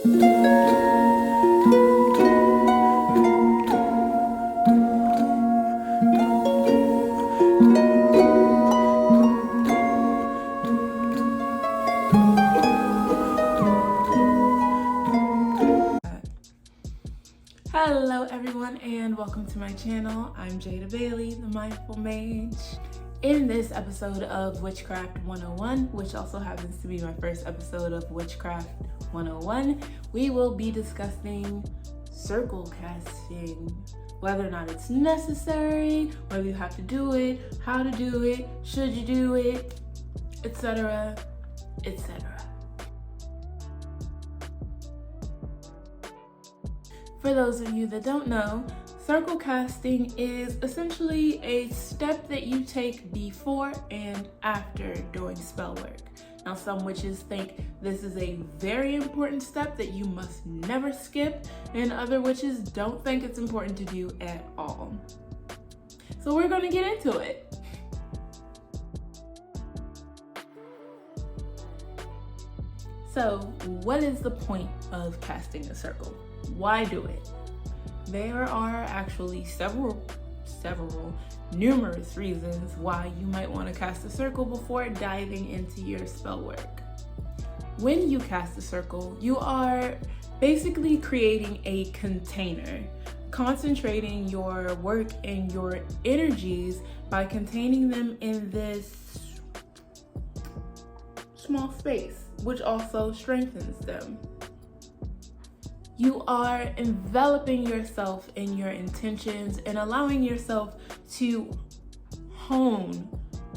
Hello everyone and welcome to my channel. I'm Jada Bailey, the Mindful Mage. In this episode of Witchcraft 101, which also happens to be my first episode of Witchcraft 101, we will be discussing circle casting, whether or not it's necessary, whether you have to do it, how to do it, should you do it, etc., etc. For those of you that don't know, circle casting is essentially a step that you take before and after doing spell work. Now, some witches think this is a very important step that you must never skip, and other witches don't think it's important to do at all. So we're going to get into it. So, what is the point of casting a circle? Why do it? There are actually numerous reasons why you might want to cast a circle before diving into your spell work. When you cast a circle, you are basically creating a container, concentrating your work and your energies by containing them in this small space, which also strengthens them. You are enveloping yourself in your intentions and allowing yourself to hone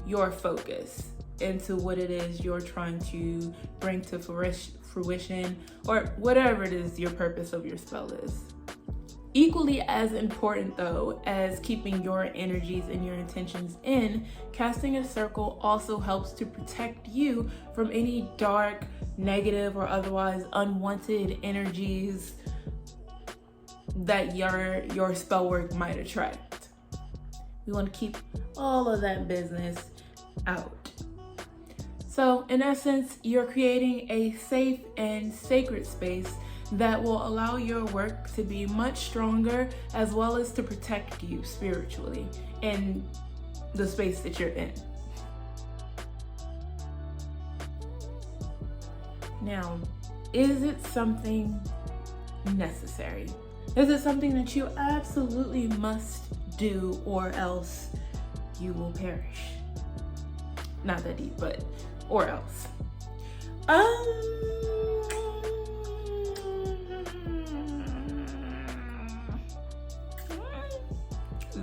your focus into what it is you're trying to bring to fruition, or whatever it is your purpose of your spell is. Equally as important though as keeping your energies and your intentions in, casting a circle also helps to protect you from any dark, negative, or otherwise unwanted energies that your spell work might attract. We want to keep all of that business out. So in essence, you're creating a safe and sacred space that will allow your work to be much stronger, as well as to protect you spiritually in the space that you're in. Now, is it something necessary? Is it something that you absolutely must do, or else you will perish? Not that deep, but or else.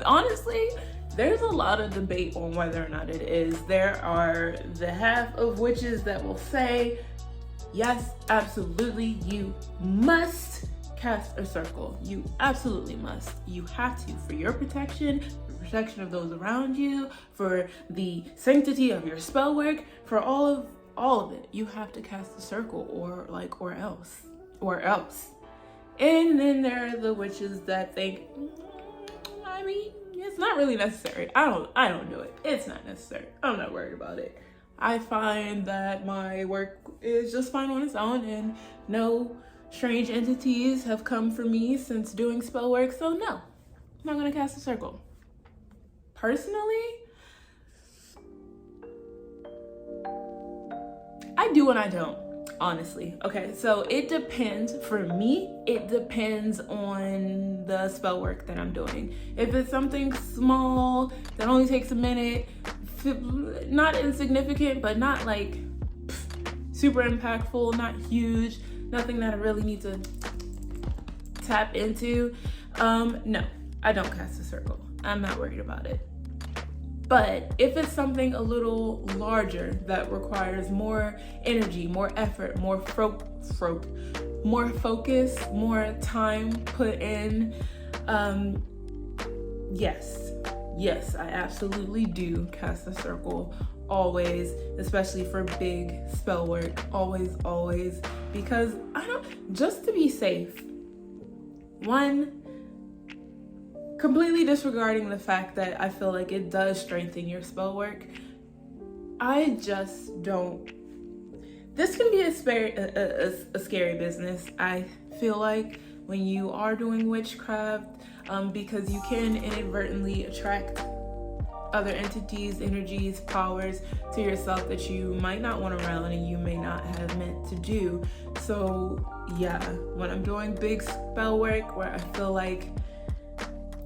Honestly, there's a lot of debate on whether or not it is. There are the half of witches that will say, yes, absolutely, you must cast a circle. You absolutely must. You have to, for your protection, for the protection of those around you, for the sanctity of your spell work, for all of it. You have to cast a circle, or else. And then there are the witches that think, I mean, it's not really necessary. I don't do it. It's not necessary. I'm not worried about it. I find that my work is just fine on its own, and no strange entities have come for me since doing spell work, so no, I'm not gonna cast a circle. Personally, I do and I don't, honestly. Okay, so it depends. For me, it depends on the spell work that I'm doing. If it's something small that only takes a minute, not insignificant, but not like super impactful, not huge, nothing that I really need to tap into, no, I don't cast a circle. I'm not worried about it. But if it's something a little larger that requires more energy, more effort, more focus, more time put in, yes, I absolutely do cast a circle. Always, especially for big spell work, always, because just to be safe. One, completely disregarding the fact that I feel like it does strengthen your spell work, I just don't this can be a scary business, I feel like, when you are doing witchcraft, because you can inadvertently attract other entities, energies, powers to yourself that you might not want around and you may not have meant to do. So yeah, when I'm doing big spell work where I feel like,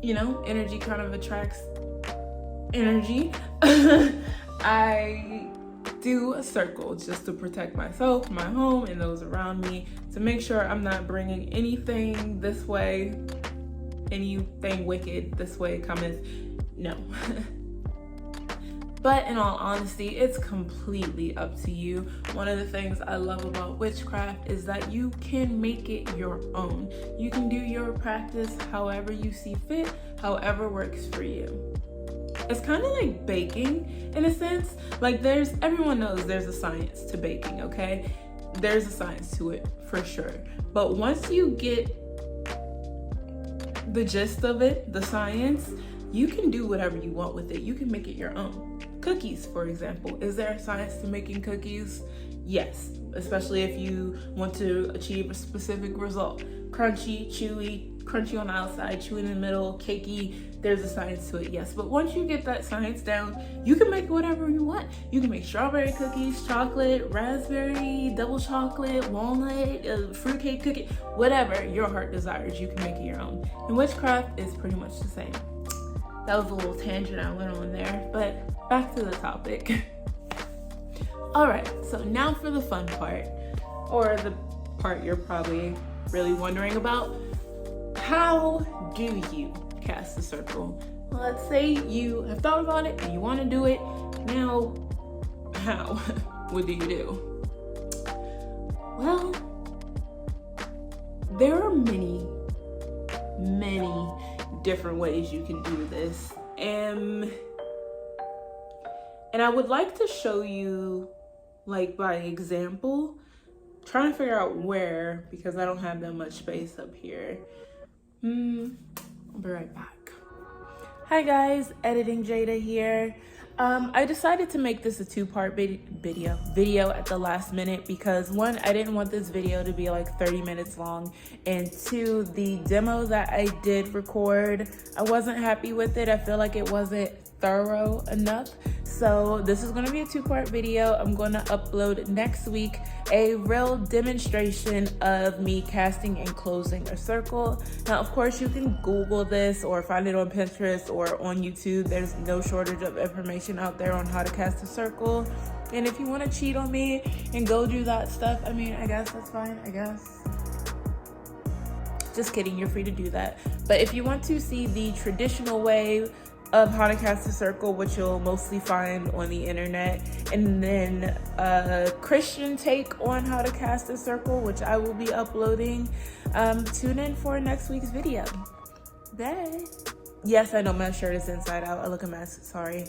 you know, energy kind of attracts energy, I do a circle just to protect myself, my home, and those around me, to make sure I'm not bringing anything this way, anything wicked this way cometh. No. But in all honesty, it's completely up to you. One of the things I love about witchcraft is that you can make it your own. You can do your practice however you see fit, however works for you. It's kind of like baking in a sense. Like everyone knows there's a science to baking, okay? There's a science to it for sure. But once you get the gist of it, the science, you can do whatever you want with it. You can make it your own. Cookies, for example. Is there a science to making cookies? Yes, especially if you want to achieve a specific result. Crunchy, chewy, crunchy on the outside, chewy in the middle, cakey. There's a science to it, yes. But once you get that science down, you can make whatever you want. You can make strawberry cookies, chocolate, raspberry, double chocolate, walnut, fruitcake cookie, whatever your heart desires, you can make it your own. And witchcraft is pretty much the same. That was a little tangent I went on there, but back to the topic. All right, so now for the fun part, or the part you're probably really wondering about. How do you cast a circle? Well, let's say you have thought about it and you want to do it. Now, how? What do you do? Well, there are many different ways you can do this. And I would like to show you, like, by example. Trying to figure out where, because I don't have that much space up here. I'll be right back. Hi guys, Editing Jada here. I decided to make this a two-part video at the last minute because one, I didn't want this video to be like 30 minutes long, and two, the demo that I did record, I wasn't happy with it. I feel like it wasn't thorough enough. So this is going to be a two-part video. I'm going to upload next week a real demonstration of me casting and closing a circle. Now, of course, you can Google this or find it on Pinterest or on YouTube. There's no shortage of information out there on how to cast a circle. And if you want to cheat on me and go do that stuff, I mean, I guess that's fine, I guess. Just kidding, you're free to do that. But if you want to see the traditional way of how to cast a circle, which you'll mostly find on the internet, and then a Christian take on how to cast a circle, which I will be uploading, tune in for next week's video. Bye. Yes, I know my shirt is inside out. I look a mess, sorry.